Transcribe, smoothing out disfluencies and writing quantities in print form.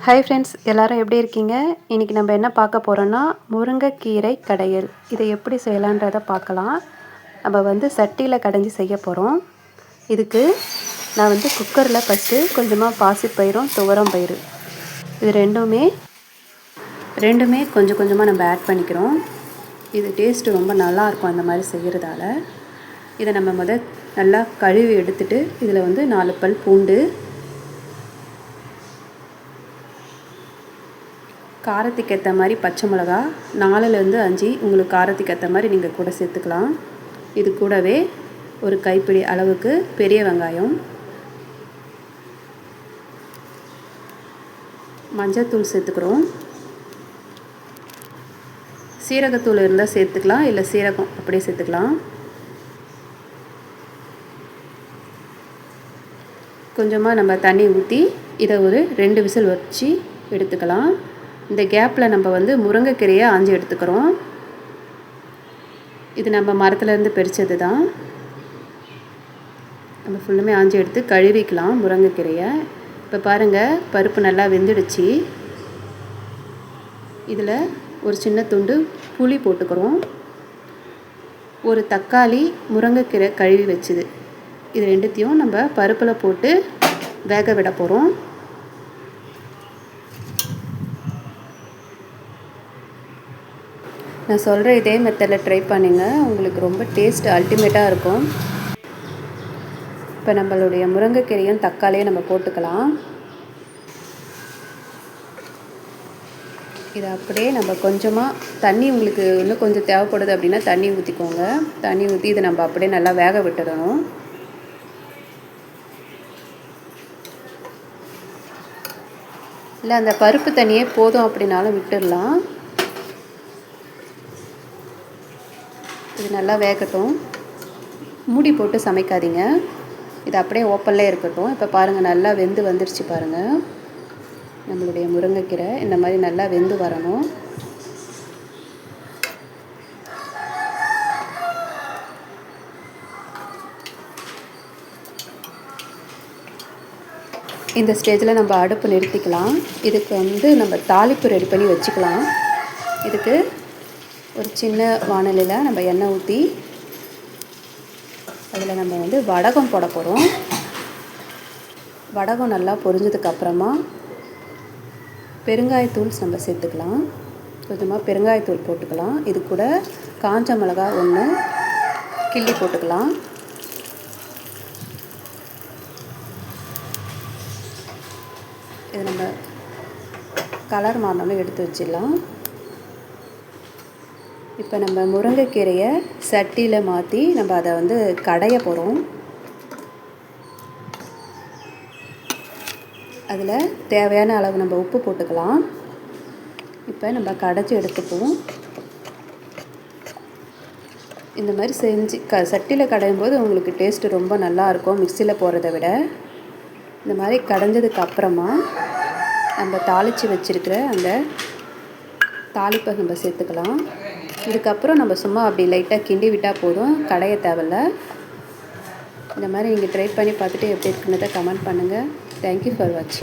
Hi friends, எல்லோரும் எப்படி இருக்கீங்க? இன்றைக்கி நம்ம என்ன பார்க்க போகிறோன்னா முருங்கைக்கீரை கடையல். இதை எப்படி செய்யலான்றதை பார்க்கலாம். நம்ம சட்டியில் கடைஞ்சி செய்ய போகிறோம். இதுக்கு நான் குக்கரில் ஃபஸ்ட்டு கொஞ்சமாக பாசிப்பயிரும் துவரம் பயிறு இது ரெண்டுமே கொஞ்சம் கொஞ்சமாக நம்ம ஆட் பண்ணிக்கிறோம். இது டேஸ்ட்டு ரொம்ப நல்லாயிருக்கும் அந்த மாதிரி செய்கிறதால. இதை நம்ம நல்லா கழுவி எடுத்துகிட்டு இதில் 4 பல் பூண்டு, காரத்துக்கு ஏற்ற மாதிரி பச்சை மிளகா 4லேருந்து 5 உங்களுக்கு காரத்துக்கு ஏற்ற மாதிரி நீங்கள் கூட சேர்த்துக்கலாம். இது கூடவே ஒரு கைப்பிடி அளவுக்கு பெரிய வெங்காயம், மஞ்சத்தூள் சேர்த்துக்கிறோம். சீரகத்தூள் இருந்தால் சேர்த்துக்கலாம், இல்லை சீரகம் அப்படியே சேர்த்துக்கலாம். கொஞ்சமாக நம்ம தண்ணி ஊற்றி இதை ஒரு 2 விசில் வச்சு எடுத்துக்கலாம். இந்த கேப்பில் நம்ம முருங்கைக்கீரையை ஆஞ்சி எடுத்துக்கிறோம். இது நம்ம மரத்துலேருந்து பறித்தது தான். நம்ம ஃபுல்லுமே ஆஞ்சி எடுத்து கழுவிக்கலாம் முருங்கைக்கீரையை. இப்போ பாருங்கள், பருப்பு நல்லா வெந்துடுச்சு. இதில் ஒரு சின்ன துண்டு புளி போட்டுக்கிறோம். ஒரு தக்காளி, முருங்கைக்கீரை கழுவி வச்சுது, இது ரெண்டுத்தையும் நம்ம பருப்பில் போட்டு வேக விட போகிறோம். நான் சொல்கிற இதே மெத்தடில் ட்ரை பண்ணுங்கள், உங்களுக்கு ரொம்ப டேஸ்ட் அல்டிமேட்டாக இருக்கும். இப்போ நம்மளுடைய முருங்கைக்கீரையும் தக்காளியும் நம்ம போட்டுக்கலாம். இதை அப்படியே நம்ம கொஞ்சமாக தண்ணி, உங்களுக்கு இன்னும் கொஞ்சம் தேவைப்படுது அப்படின்னா தண்ணி ஊற்றிக்கோங்க. தண்ணி ஊற்றி இதை நம்ம அப்படியே நல்லா வேக விட்டுடணும். இல்லை அந்த பருப்பு தண்ணியே போதும் அப்படின்னாலும் விட்டுடலாம். இது நல்லா வேகட்டும், மூடி போட்டு சமைக்காதீங்க. இது அப்படியே ஓப்பன்லேயே இருக்கட்டும். இப்போ பாருங்கள், நல்லா வெந்து வந்துருச்சு பாருங்கள். நம்மளுடைய முருங்கைக்கீரை இந்த மாதிரி நல்லா வெந்து வரணும். இந்த ஸ்டேஜில் நம்ம அடுப்பு நிறுத்திக்கலாம். இதுக்கு நம்ம தாளிப்பு ரெடி பண்ணி வச்சுக்கலாம். இதுக்கு ஒரு சின்ன வாணலியில் நம்ம எண்ணெய் ஊற்றி அதில் நம்ம வடகம் போட போகிறோம். வடகம் நல்லா பொரிஞ்சதுக்கப்புறமா பெருங்காயத்தூள் நம்ம சேர்த்துக்கலாம். கொஞ்சமாக பெருங்காயத்தூள் போட்டுக்கலாம். இது கூட காஞ்ச மிளகா 1 கிள்ளி போட்டுக்கலாம். இது நம்ம கலர் மாறினோன்னு எடுத்து வச்சிடலாம். இப்போ நம்ம முருங்கைக்கீரையை சட்டியில் மாற்றி நம்ம அதை கடைய போகிறோம். அதில் தேவையான அளவு நம்ம உப்பு போட்டுக்கலாம். இப்போ நம்ம கடைச்சி எடுத்துப்போம். இந்த மாதிரி செஞ்சு சட்டியில் கடையும் போது உங்களுக்கு டேஸ்ட்டு ரொம்ப நல்லாயிருக்கும் மிக்சியில் போடுறத விட. இந்த மாதிரி கடைஞ்சதுக்கு அப்புறமா நம்ம தாளித்து வச்சுருக்கிற அந்த தாளிப்பை நம்ம சேர்த்துக்கலாம். இதுக்கப்புறம் நம்ம சும்மா அப்படி லைட்டாக கிண்டி விட்டால் போதும், கடைய தேவையில்ல. இந்த மாதிரி நீங்கள் ட்ரை பண்ணி பார்த்துட்டு எப்படி இருக்குன்னு கமெண்ட் பண்ணுங்கள். தேங்க்யூ ஃபார் வாட்சிங்.